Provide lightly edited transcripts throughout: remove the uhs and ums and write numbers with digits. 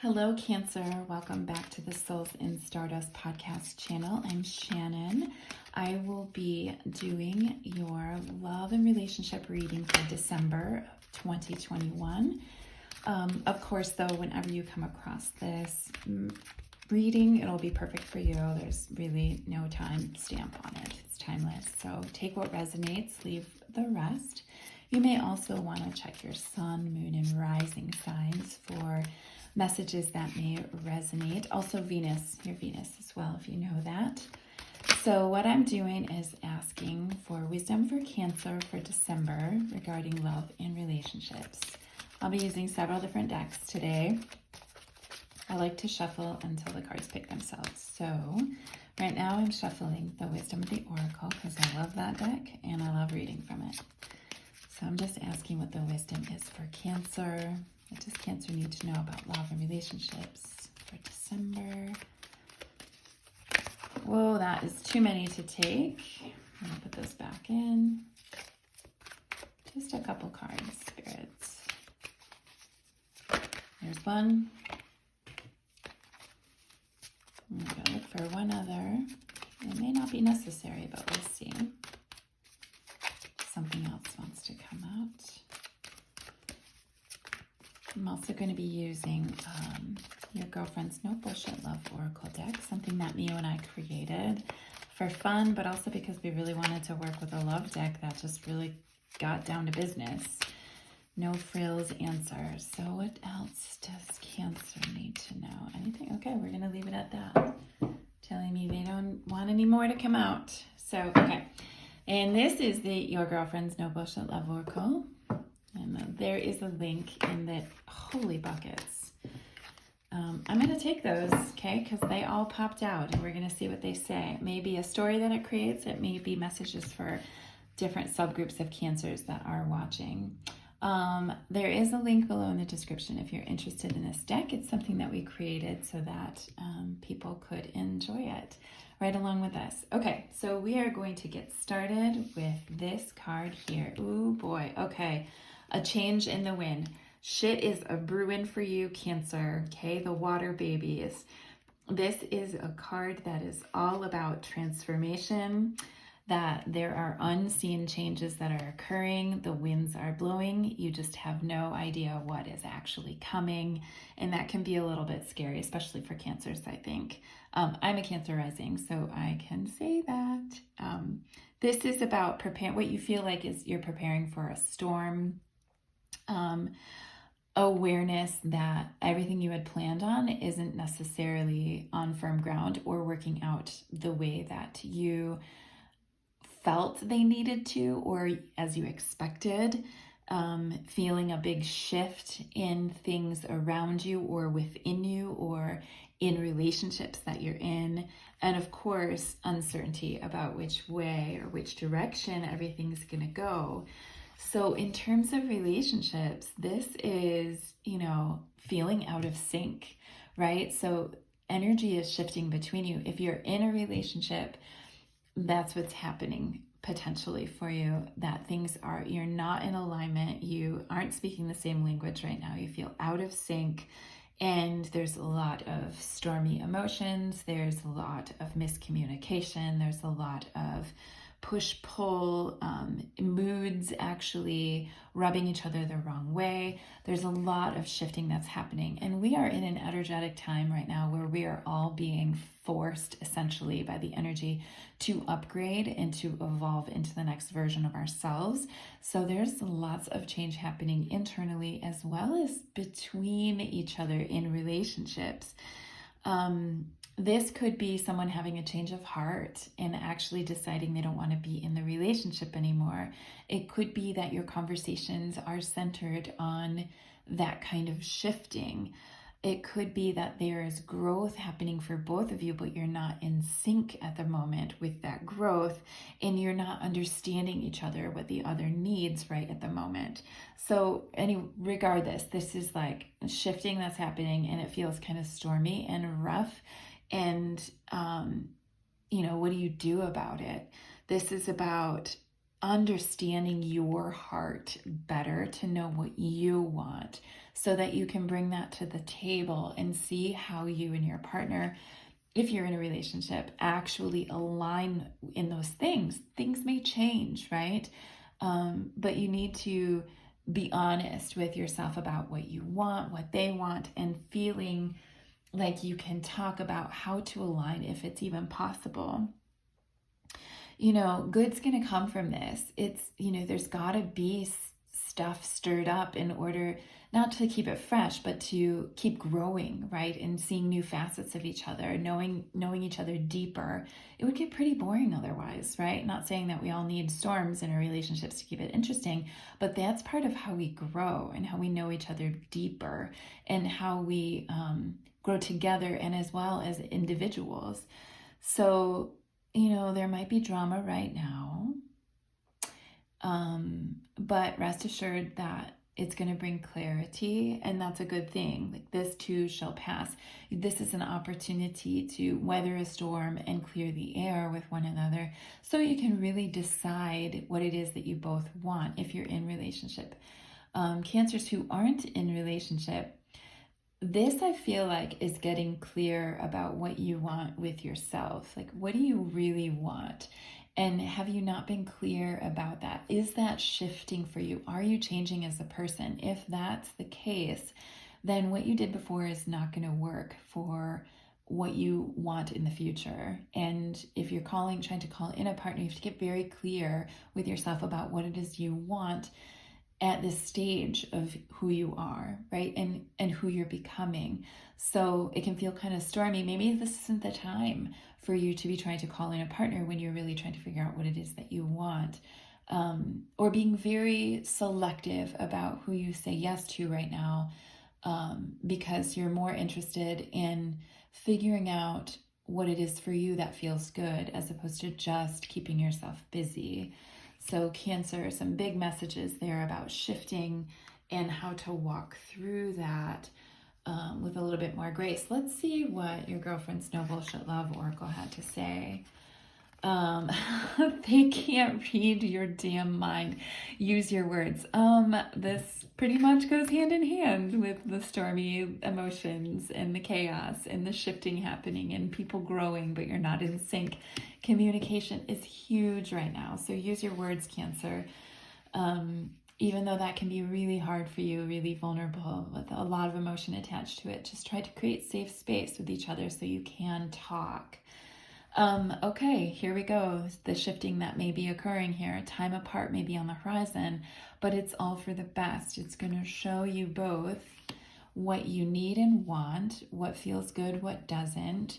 Hello, Cancer. Welcome back to the Souls in Stardust podcast channel. I'm Shannon. I will be doing your love and relationship reading for December of 2021. Of course, though, whenever you come across this reading, it'll be perfect for you. There's really no time stamp on it. It's timeless. So take what resonates, leave the rest. You may also want to check your sun, moon, and rising signs for messages that may resonate. Also Venus, your Venus as well, if you know that. So what I'm doing is asking for wisdom for Cancer for December regarding love and relationships. I'll be using several different decks today. I like to shuffle until the cards pick themselves. So right now I'm shuffling the Wisdom of the Oracle because I love that deck and I love reading from it. So I'm just asking what the wisdom is for Cancer. What does Cancer need to know about love and relationships for December? Whoa, that is too many to take. I'm going to put those back in. Just a couple cards, spirits. There's one. I'm going to look for one other. It may not be necessary, but we'll see. Something else wants to come out. I'm also going to be using your girlfriend's No-Bullsh Love Oracle deck, something that Meo and I created for fun, but also because we really wanted to work with a love deck that just really got down to business. No frills answers. So what else does Cancer need to know? Anything? Okay, we're going to leave it at that. Telling me they don't want any more to come out. So, okay. And this is your girlfriend's No-Bullsh Love Oracle. And there is a link in the holy buckets. I'm going to take those, okay, because they all popped out and we're going to see what they say. It may be a story that it creates. It may be messages for different subgroups of Cancers that are watching. There is a link below in the description if you're interested in this deck. It's something that we created so that people could enjoy it right along with us. Okay, so we are going to get started with this card here. Ooh, boy. Okay. A change in the wind. Shit is a brewing for you, Cancer. Okay, the water babies. This is a card that is all about transformation, that there are unseen changes that are occurring. The winds are blowing. You just have no idea what is actually coming. And that can be a little bit scary, especially for Cancers, I think. I'm a Cancer rising, so I can say that. This is about preparing what you feel like is you're preparing for a storm. Awareness that everything you had planned on isn't necessarily on firm ground or working out the way that you felt they needed to or as you expected. Feeling a big shift in things around you or within you or in relationships that you're in. And of course, uncertainty about which way or which direction everything's going to go. So in terms of relationships, this is, feeling out of sync, right? So energy is shifting between you. If you're in a relationship, that's what's happening potentially for you, that you're not in alignment. You aren't speaking the same language right now. You feel out of sync. And there's a lot of stormy emotions. There's a lot of miscommunication. There's a lot of push-pull, moods actually rubbing each other the wrong way. There's a lot of shifting that's happening. And we are in an energetic time right now where we are all being forced essentially by the energy to upgrade and to evolve into the next version of ourselves. So there's lots of change happening internally as well as between each other in relationships. This could be someone having a change of heart and actually deciding they don't want to be in the relationship anymore. It could be that your conversations are centered on that kind of shifting. It could be that there is growth happening for both of you, but you're not in sync at the moment with that growth and you're not understanding each other, what the other needs right at the moment. So regardless, this is like shifting that's happening and it feels kind of stormy and rough. And, what do you do about it? This is about understanding your heart better to know what you want so that you can bring that to the table and see how you and your partner, if you're in a relationship, actually align in those things. Things may change, right? But you need to be honest with yourself about what you want, what they want, and feeling like you can talk about how to align if it's even possible. Good's going to come from this. There's got to be stuff stirred up in order not to keep it fresh, but to keep growing, right? And seeing new facets of each other, knowing each other deeper. It would get pretty boring otherwise, right? Not saying that we all need storms in our relationships to keep it interesting, but that's part of how we grow and how we know each other deeper and how we grow together and as well as individuals. So, there might be drama right now, but rest assured that it's going to bring clarity, and that's a good thing. Like, this too shall pass. This is an opportunity to weather a storm and clear the air with one another so you can really decide what it is that you both want if you're in relationship. Cancers who aren't in relationship, this I feel like is getting clear about what you want with yourself. Like, what do you really want? And have you not been clear about that? Is that shifting for you? Are you changing as a person? If that's the case, then what you did before is not going to work for what you want in the future. And if you're trying to call in a partner, you have to get very clear with yourself about what it is you want at this stage of who you are, right? And who you're becoming. So it can feel kind of stormy. Maybe this isn't the time for you to be trying to call in a partner when you're really trying to figure out what it is that you want. Or being very selective about who you say yes to right now, because you're more interested in figuring out what it is for you that feels good as opposed to just keeping yourself busy. So Cancer, some big messages there about shifting and how to walk through that with a little bit more grace. Let's see what your girlfriend's No-Bullshit Love Oracle had to say. They can't read your damn mind. Use your words. This pretty much goes hand in hand with the stormy emotions and the chaos and the shifting happening and people growing, but you're not in sync. Communication is huge right now. So use your words, Cancer. Even though that can be really hard for you, really vulnerable with a lot of emotion attached to it, just try to create safe space with each other so you can talk. Okay, here we go. The shifting that may be occurring here. Time apart may be on the horizon, but it's all for the best. It's going to show you both what you need and want, what feels good, what doesn't.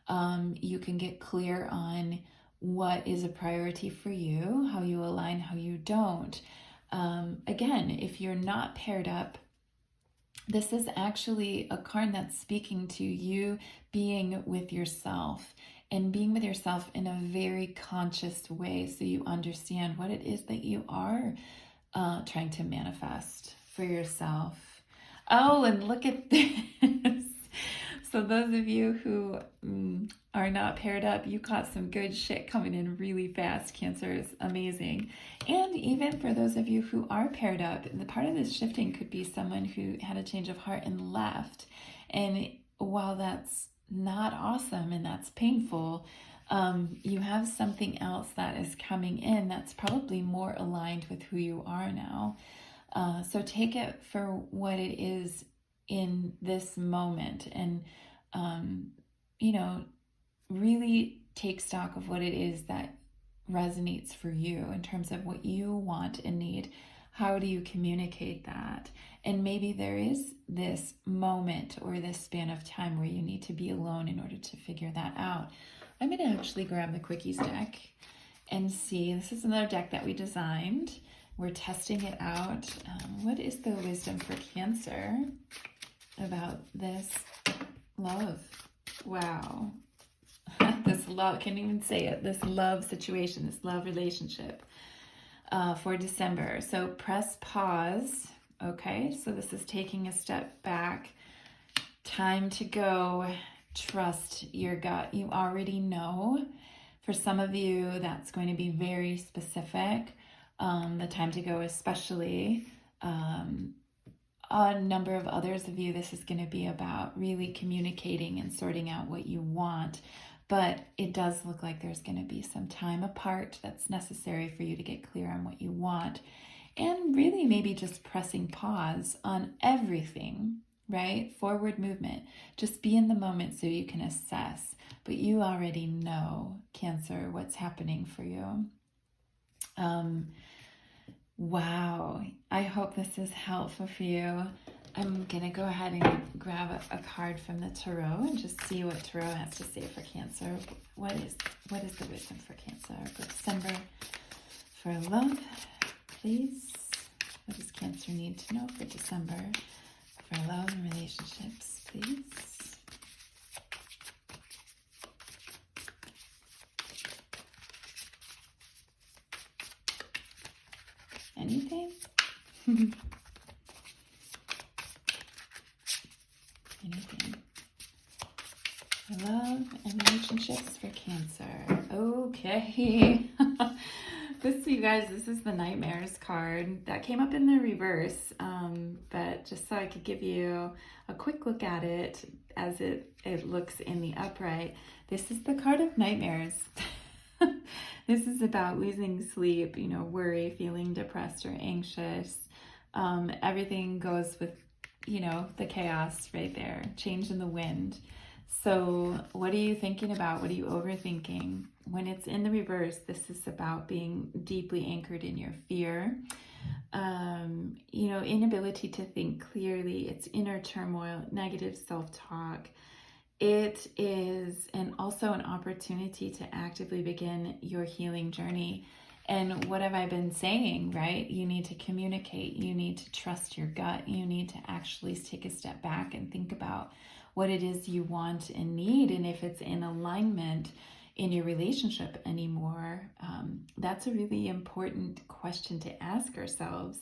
You can get clear on what is a priority for you, how you align, how you don't. Again, if you're not paired up, this is actually a card that's speaking to you being with yourself and being with yourself in a very conscious way so you understand what it is that you are trying to manifest for yourself. Oh, and look at this. So those of you who are not paired up, you caught some good shit coming in really fast. Cancer is amazing. And even for those of you who are paired up, the part of this shifting could be someone who had a change of heart and left. And while that's not awesome and that's painful, you have something else that is coming in that's probably more aligned with who you are now. So take it for what it is in this moment and, really take stock of what it is that resonates for you in terms of what you want and need. How do you communicate that? And maybe there is this moment or this span of time where you need to be alone in order to figure that out. I'm going to actually grab the Quickies deck and see. This is another deck that we designed. We're testing it out. What is the wisdom for Cancer about this love? Wow. This love, can't even say it. This love situation, this love relationship for December. So press pause. Okay, so this is taking a step back. Time to go. Trust your gut. You already know. For some of you, that's going to be very specific. the time to go especially. A number of others of you, this is going to be about really communicating and sorting out what you want. But it does look like there's going to be some time apart that's necessary for you to get clear on what you want. And really maybe just pressing pause on everything, right? Forward movement. Just be in the moment so you can assess. But you already know, Cancer, what's happening for you. Wow, I hope this is helpful for you. I'm going to go ahead and grab a card from the Tarot and just see what Tarot has to say for Cancer. What is the wisdom for Cancer for December? For love, please. What does Cancer need to know for December? For love and relationships, please. Anything? Anything. Love and relationships for Cancer. Okay. You guys, this is the Nightmares card. That came up in the reverse, but just so I could give you a quick look at it as it looks in the upright, this is the card of nightmares. This is about losing sleep, worry, feeling depressed or anxious. Everything goes with, the chaos right there, change in the wind. So what are you thinking about? What are you overthinking? When it's in the reverse, this is about being deeply anchored in your fear. Inability to think clearly, it's inner turmoil, negative self-talk. It is also an opportunity to actively begin your healing journey. And what have I been saying, right? You need to communicate. You need to trust your gut. You need to actually take a step back and think about what it is you want and need. And if it's in alignment in your relationship anymore, that's a really important question to ask ourselves.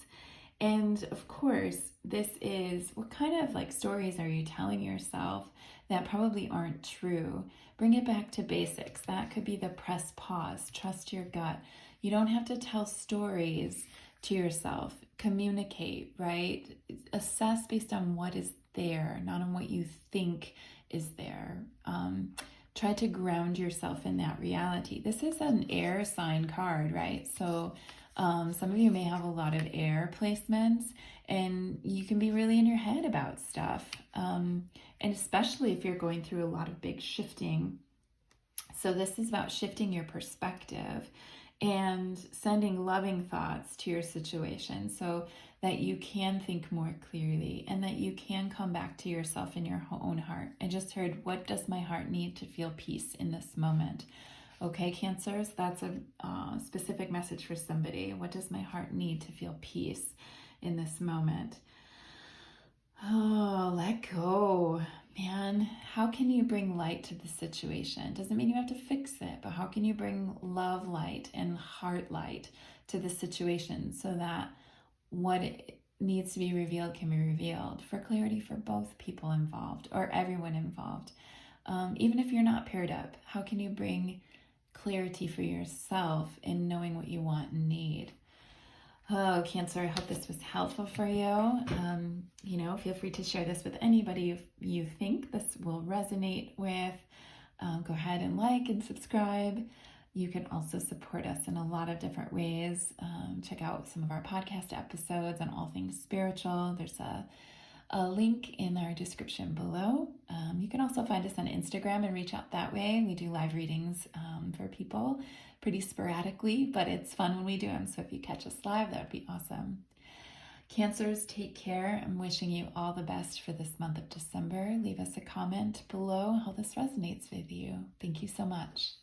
And of course, this is, what kind of stories are you telling yourself that probably aren't true? Bring it back to basics. That could be the press pause. Trust your gut. You don't have to tell stories to yourself. Communicate, right? Assess based on what is there, not on what you think is there. Try to ground yourself in that reality. This is an air sign card, right? So some of you may have a lot of air placements, and you can be really in your head about stuff. And especially if you're going through a lot of big shifting. So this is about shifting your perspective and sending loving thoughts to your situation so that you can think more clearly and that you can come back to yourself in your own heart. I just heard, what does my heart need to feel peace in this moment? Okay, Cancers, that's a specific message for somebody. What does my heart need to feel peace in this moment? Oh, let go. Man, how can you bring light to the situation? Doesn't mean you have to fix it, but how can you bring love light and heart light to the situation so that what needs to be revealed can be revealed for clarity for both people involved or everyone involved? Even if you're not paired up, how can you bring clarity for yourself in knowing what you want and need? Oh, Cancer, I hope this was helpful for you. Feel free to share this with anybody you think this will resonate with. Go ahead and like and subscribe. You can also support us in a lot of different ways. Check out some of our podcast episodes on all things spiritual. There's a link in our description below. You can also find us on Instagram and reach out that way. We do live readings for people pretty sporadically, but it's fun when we do them. So if you catch us live, that would be awesome. Cancers, take care. I'm wishing you all the best for this month of December. Leave us a comment below how this resonates with you. Thank you so much.